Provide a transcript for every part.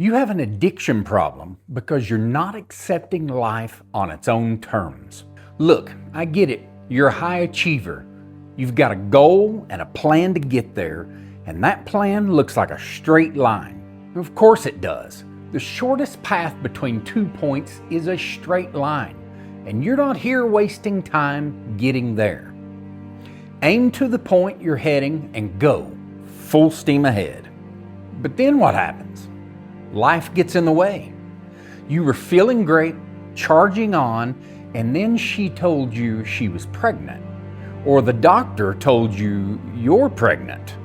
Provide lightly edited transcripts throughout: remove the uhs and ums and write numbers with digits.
You have an addiction problem because you're not accepting life on its own terms. Look, I get it. You're a high achiever. You've got a goal and a plan to get there, and that plan looks like a straight line. Of course it does. The shortest path between 2 points is a straight line, and you're not here wasting time getting there. Aim to the point you're heading and go, full steam ahead. But then what happens? Life gets in the way. You were feeling great, charging on, and then she told you she was pregnant. Or the doctor told you you're pregnant.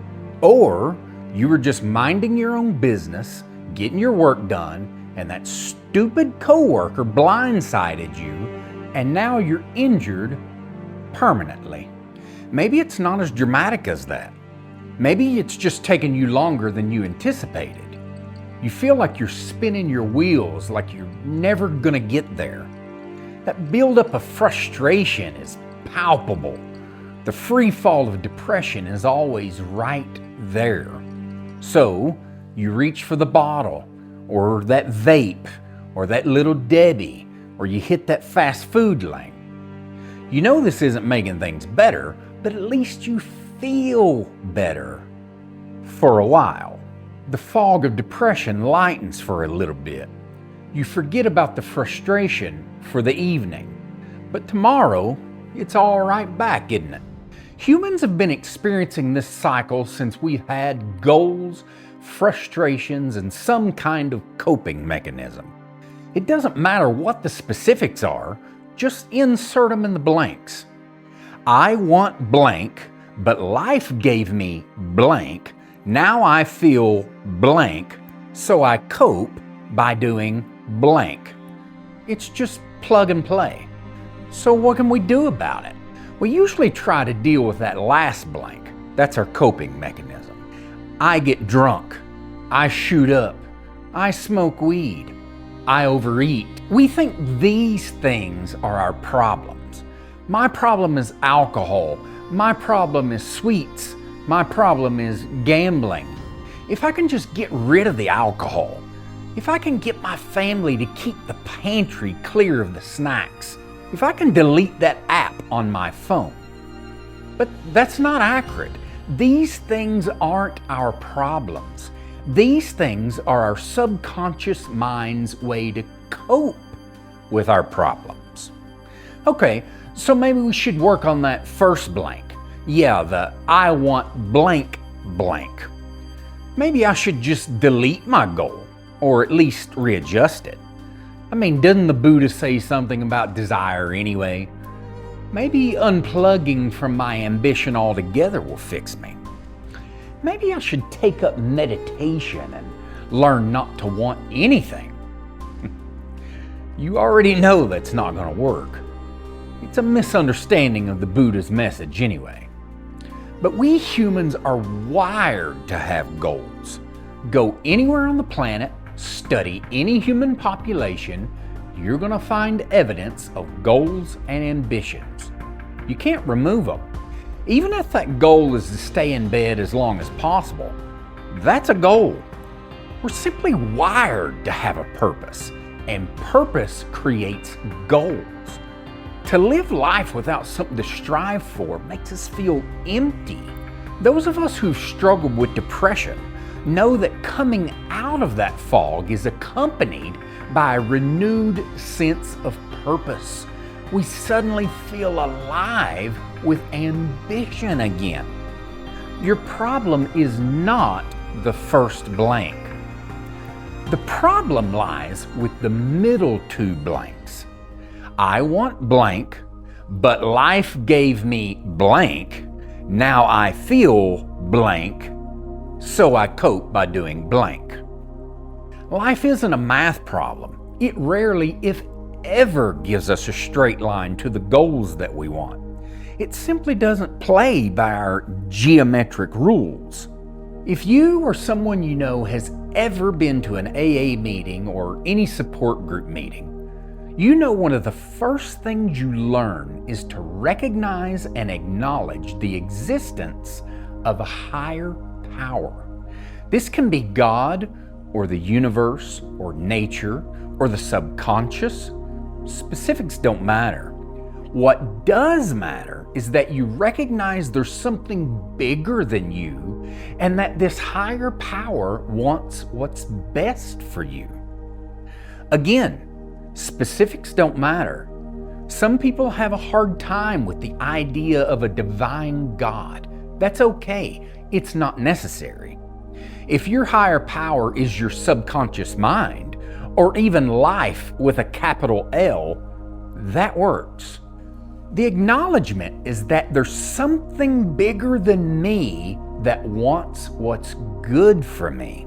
Or you were just minding your own business, getting your work done, and that stupid coworker blindsided you, and now you're injured permanently. Maybe it's not as dramatic as that. Maybe it's just taken you longer than you anticipated. You feel like you're spinning your wheels, like you're never gonna get there. That buildup of frustration is palpable. The free fall of depression is always right there. So you reach for the bottle, or that vape, or that little Debbie, or you hit that fast food lane. You know this isn't making things better, but at least you feel better for a while. The fog of depression lightens for a little bit. You forget about the frustration for the evening. But tomorrow, it's all right back, isn't it? Humans have been experiencing this cycle since we've had goals, frustrations, and some kind of coping mechanism. It doesn't matter what the specifics are, just insert them in the blanks. I want blank, but life gave me blank. Now I feel blank, so I cope by doing blank. It's just plug and play. So what can we do about it? We usually try to deal with that last blank. That's our coping mechanism. I get drunk. I shoot up. I smoke weed. I overeat. We think these things are our problems. My problem is alcohol. My problem is sweets. My problem is gambling. If I can just get rid of the alcohol, if I can get my family to keep the pantry clear of the snacks, if I can delete that app on my phone. But that's not accurate. These things aren't our problems. These things are our subconscious mind's way to cope with our problems. Okay, so maybe we should work on that first blank. Yeah, the I want blank blank. Maybe I should just delete my goal, or at least readjust it. I mean, doesn't the Buddha say something about desire anyway? Maybe unplugging from my ambition altogether will fix me. Maybe I should take up meditation and learn not to want anything. You already know that's not going to work. It's a misunderstanding of the Buddha's message anyway. But we humans are wired to have goals. Go anywhere on the planet, study any human population, you're going to find evidence of goals and ambitions. You can't remove them. Even if that goal is to stay in bed as long as possible, that's a goal. We're simply wired to have a purpose, and purpose creates goals. To live life without something to strive for makes us feel empty. Those of us who've struggled with depression know that coming out of that fog is accompanied by a renewed sense of purpose. We suddenly feel alive with ambition again. Your problem is not the first blank. The problem lies with the middle two blanks. I want blank, but life gave me blank. Now I feel blank, so I cope by doing blank. Life isn't a math problem. It rarely, if ever, gives us a straight line to the goals that we want. It simply doesn't play by our geometric rules. If you or someone you know has ever been to an AA meeting or any support group meeting, you know one of the first things you learn is to recognize and acknowledge the existence of a higher power. This can be God or the universe, or nature, or the subconscious. Specifics don't matter. What does matter is that you recognize there's something bigger than you and that this higher power wants what's best for you. Again, specifics don't matter. Some people have a hard time with the idea of a divine God. That's okay. It's not necessary. If your higher power is your subconscious mind, or even life with a capital L, that works. The acknowledgement is that there's something bigger than me that wants what's good for me.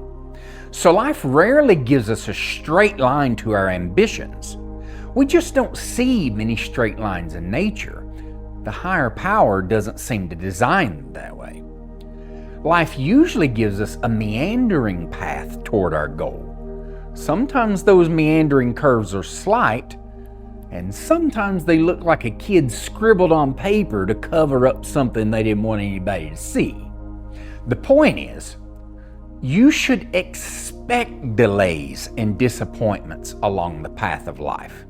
So life rarely gives us a straight line to our ambitions. We just don't see many straight lines in nature. The higher power doesn't seem to design them that way. Life usually gives us a meandering path toward our goal. Sometimes those meandering curves are slight, and sometimes they look like a kid scribbled on paper to cover up something they didn't want anybody to see. The point is, you should expect delays and disappointments along the path of life.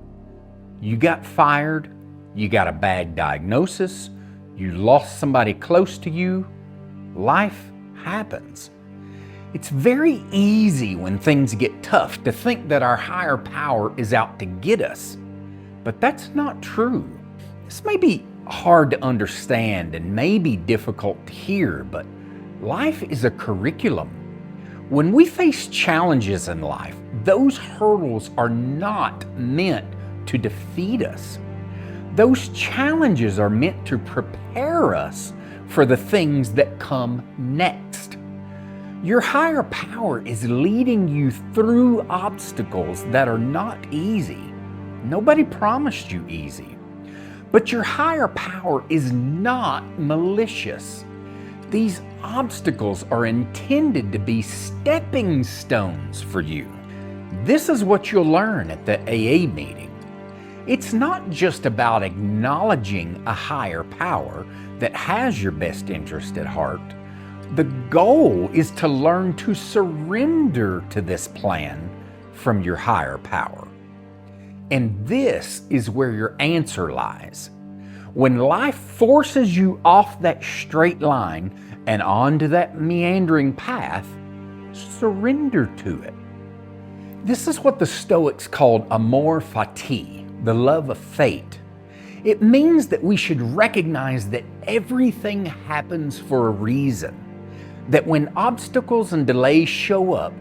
You got fired, you got a bad diagnosis, you lost somebody close to you. Life happens. It's very easy when things get tough to think that our higher power is out to get us. But that's not true. This may be hard to understand and may be difficult to hear, but life is a curriculum. When we face challenges in life, those hurdles are not meant to defeat us. Those challenges are meant to prepare us for the things that come next. Your higher power is leading you through obstacles that are not easy. Nobody promised you easy. But your higher power is not malicious. These obstacles are intended to be stepping stones for you. This is what you'll learn at the AA meeting. It's not just about acknowledging a higher power that has your best interest at heart. The goal is to learn to surrender to this plan from your higher power. And this is where your answer lies. When life forces you off that straight line and onto that meandering path, surrender to it. This is what the Stoics called Amor Fati, the love of fate. It means that we should recognize that everything happens for a reason. That when obstacles and delays show up,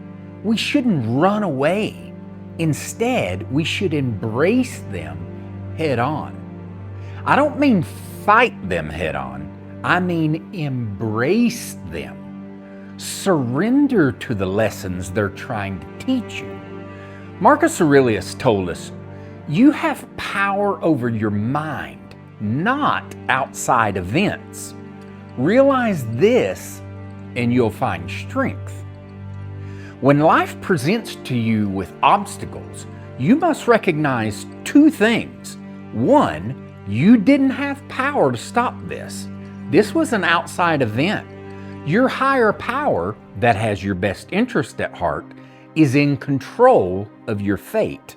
we shouldn't run away. Instead, we should embrace them head on. I don't mean fight them head on. I mean embrace them. Surrender to the lessons they're trying to teach you. Marcus Aurelius told us, you have power over your mind, not outside events. Realize this and you'll find strength. When life presents to you with obstacles, you must recognize two things. One, you didn't have power to stop this. This was an outside event. Your higher power, that has your best interest at heart, is in control of your fate.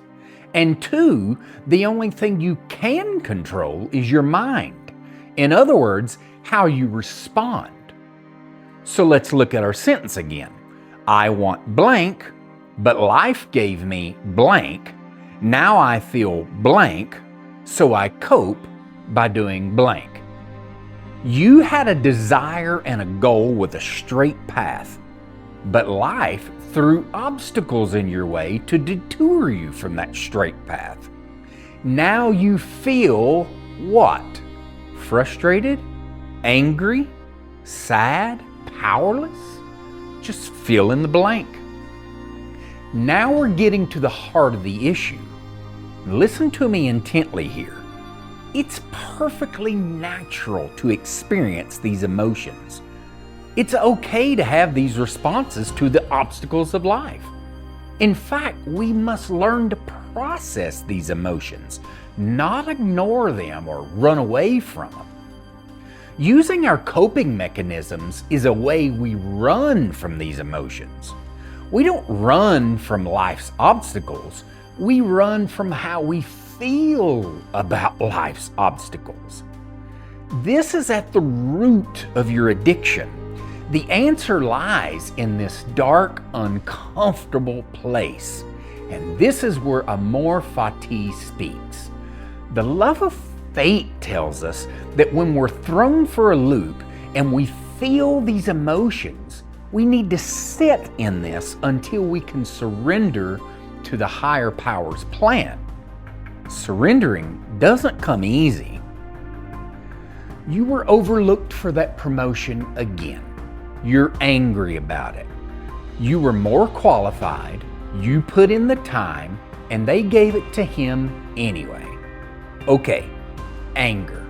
And two, the only thing you can control is your mind. In other words, how you respond. So let's look at our sentence again. I want blank, but life gave me blank. Now I feel blank, so I cope by doing blank. You had a desire and a goal with a straight path, but life threw obstacles in your way to detour you from that straight path. Now you feel what? Frustrated? Angry? Sad? Powerless? Just fill in the blank. Now we're getting to the heart of the issue. Listen to me intently here. It's perfectly natural to experience these emotions. It's okay to have these responses to the obstacles of life. In fact, we must learn to process these emotions, not ignore them or run away from them. Using our coping mechanisms is a way we run from these emotions. We don't run from life's obstacles. We run from how we feel about life's obstacles. This is at the root of your addiction. The answer lies in this dark, uncomfortable place. And this is where Amor Fati speaks. The love of fate tells us that when we're thrown for a loop and we feel these emotions, we need to sit in this until we can surrender to the higher power's plan. Surrendering doesn't come easy. You were overlooked for that promotion again. You're angry about it. You were more qualified, you put in the time, and they gave it to him anyway. Okay, anger.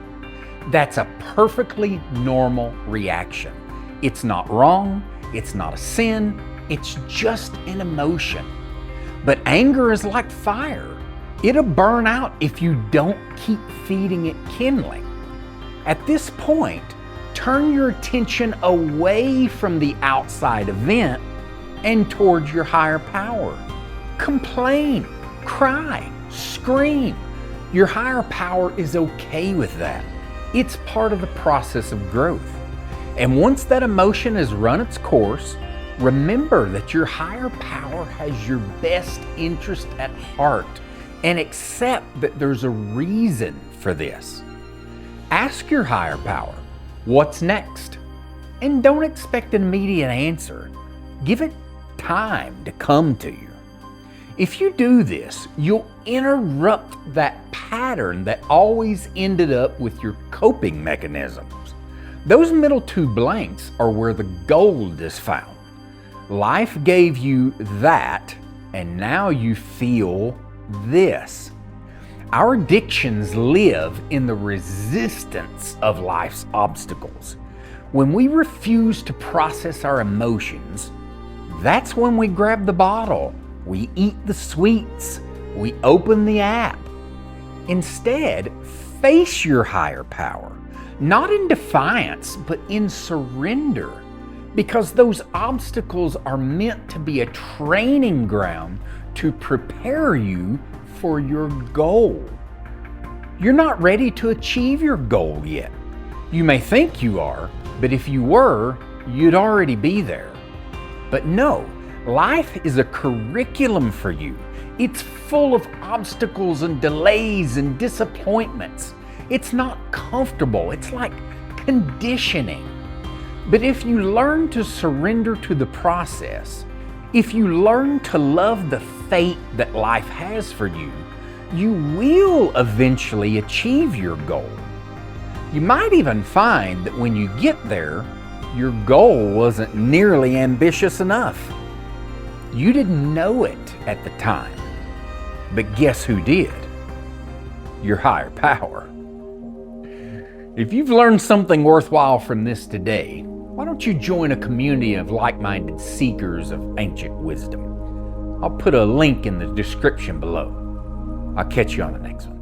That's a perfectly normal reaction. It's not wrong, it's not a sin, it's just an emotion. But anger is like fire. It'll burn out if you don't keep feeding it kindling. At this point, turn your attention away from the outside event and towards your higher power. Complain, cry, scream. Your higher power is okay with that. It's part of the process of growth. And once that emotion has run its course, remember that your higher power has your best interest at heart, and accept that there's a reason for this. Ask your higher power, what's next? And don't expect an immediate answer. Give it time to come to you. If you do this, you'll interrupt that pattern that always ended up with your coping mechanisms. Those middle two blanks are where the gold is found. Life gave you that, and now you feel this. Our addictions live in the resistance of life's obstacles. When we refuse to process our emotions, that's when we grab the bottle, we eat the sweets, we open the app. Instead, face your higher power, not in defiance, but in surrender, because those obstacles are meant to be a training ground to prepare you for your goal. You're not ready to achieve your goal yet. You may think you are, but if you were, you'd already be there. But no, life is a curriculum for you. It's full of obstacles and delays and disappointments. It's not comfortable. It's like conditioning. But if you learn to surrender to the process, if you learn to love the fate that life has for you, you will eventually achieve your goal. You might even find that when you get there, your goal wasn't nearly ambitious enough. You didn't know it at the time, but guess who did? Your higher power. If you've learned something worthwhile from this today, why don't you join a community of like-minded seekers of ancient wisdom? I'll put a link in the description below. I'll catch you on the next one.